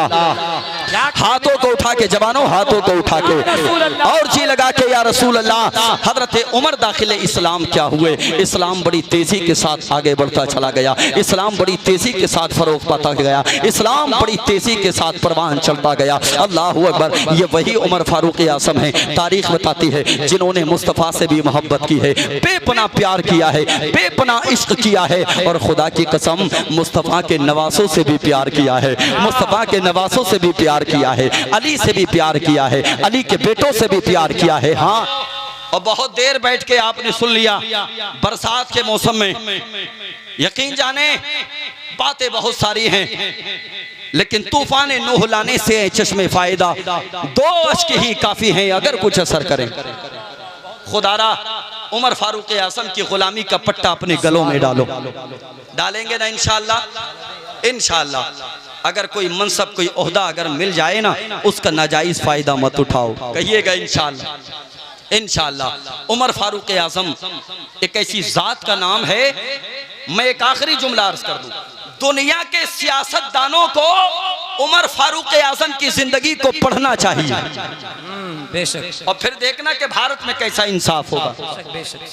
हाथों को उठा के जवानों, हाथों को उठा के और जी लगा के, या रसूल अल्लाह। हजरत उमर दाखिल इस्लाम क्या हुए? इस्लाम बड़ी तेजी के साथ आगे बढ़ता चला गया, इस्लाम बड़ी तेजी के साथ फरोग पाता गया, इस्लाम बड़ी तेजी के साथ परवान चलता गया। अल्लाहू अकबर। ये वही उमर फारूक आज़म है, तारीख बताती है, जिन्होंने मुस्तफ़ा से भी मोहब्बत की है, बेपना प्यार किया है, बेपना इश्क किया है, और खुदा की कसम मुस्तफ़ा के नवासों से भी प्यार किया है, मुस्तफ़ा के नवासों से भी प्यार किया है, अली से भी प्यार किया है, अली के बेटों से भी प्यार किया है। हाँ, और बहुत देर बैठ के आपने सुन लिया बरसात के मौसम में। यकीन जाने बातें बहुत सारी हैं, लेकिन तूफान नूह लाने से चश्मे फायदा, 2 अश्क ही काफी हैं अगर कुछ असर करें। खुदारा उमर फारूक आज़म की गुलामी का पट्टा अपने गलों में डालो। डालेंगे ना इंशाअल्लाह? इंशाअल्लाह। अगर कोई मनसब, कोई ओहदा अगर मिल जाए ना, उसका नाजायज फायदा मत उठाओ। कहिएगा इंशाअल्लाह। इंशाअल्लाह। उमर फारूक आज़म एक ऐसी जात का नाम है। मैं एक आखिरी जुमला अर्ज कर दूं, दुनिया के सियासतदानों को उमर फारूक आज़म की जिंदगी को पढ़ना चाहिए, बेशक, और फिर देखना कि भारत में कैसा इंसाफ होगा,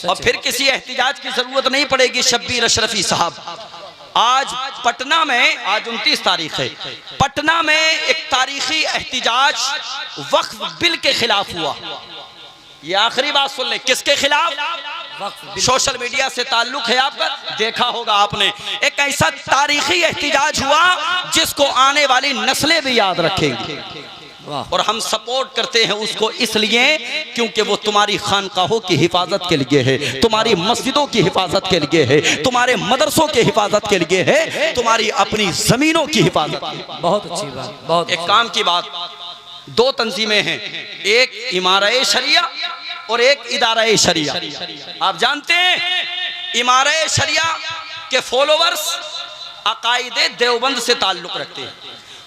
और फिर किसी एहतिजाज की जरूरत नहीं पड़ेगी। शब्बीर अशरफी साहब, आज पटना में, आज 29 तारीख है, पटना में एक तारीखी एहतिजाज वक्फ बिल के खिलाफ हुआ। ये आखिरी बात सुन ले, किसके खिलाफ? सोशल मीडिया से ताल्लुक है आपका, देखा होगा आपने। एक ऐसा तारीखी एहतिजाज हुआ जिसको आने वाली नस्लें भी याद रखेंगी। वाह। और हम सपोर्ट करते हैं उसको इसलिए क्योंकि वो तुम्हारी खानकाहों की हिफाजत के लिए है, तुम्हारी मस्जिदों की हिफाजत के लिए है, तुम्हारे मदरसों की हिफाजत के लिए है, तुम्हारी अपनी जमीनों की हिफाजत के लिए। बहुत अच्छी बात, बहुत एक काम की बात, दो तंजीमें हैं, एक इमारत शरिया और एक इदारा शरिया। आप जानते हैं इमारत शरिया के फॉलोवर्स अकायदे देवबंद से ताल्लुक रखते हैं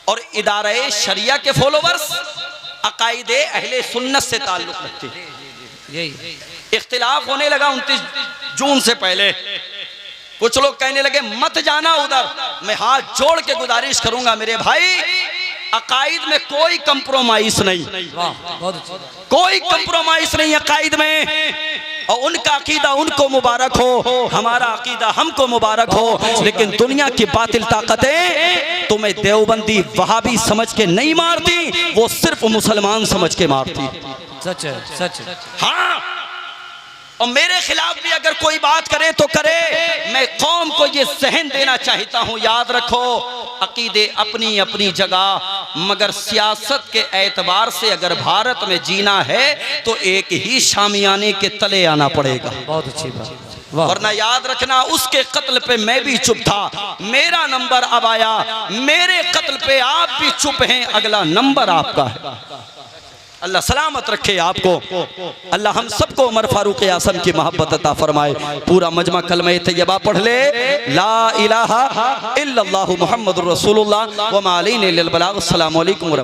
और इदारा शरिया के फॉलोवर्स अकायदे अहले सुन्नत से ताल्लुक रखते हैं। यही इख्तिलाफ होने लगा 29 जून से पहले। कुछ लोग कहने लगे मत जाना उधर। मैं हाथ जोड़ के गुजारिश करूंगा मेरे भाई, अकायद में कोई कंप्रोमाइज नहीं, वाह, बहुत अच्छी, कोई कंप्रोमाइज नहीं अकायद में। और उनका अकीदा उनको मुबारक हो, हमारा अकीदा हमको मुबारक हो। लेकिन दुनिया की बातिल ताकतें तुम्हें देवबंदी वहाबी समझ के नहीं मारती, वो सिर्फ मुसलमान समझ के मारती। सच है, सच है। हाँ, और मेरे खिलाफ भी अगर कोई बात करे तो करे। मैं कौम को ये जहन देना चाहता हूँ, याद रखो अकीदे अपनी अपनी जगह, मगर सियासत के एतबार से अगर भारत में जीना है तो एक ही शामियाने के तले आना पड़ेगा। बहुत अच्छी बात, वाह। वरना याद रखना उसके कत्ल पे मैं भी चुप था, मेरा नंबर अब आया, मेरे कत्ल पे आप भी चुप हैं, अगला नंबर आपका है। अल्लाह सलामत रखे आपको। अल्लाह हम सबको उमर फारूक आज़म की मोहब्बत अता फरमाए। पूरा मजमा कलमा तैयबा पढ़ ले, ला इलाहा इल्लल्लाहु मुहम्मदुर रसूलुल्लाह व मा अलैना इल्लल बलाग। अस्सलामु अलैकुम।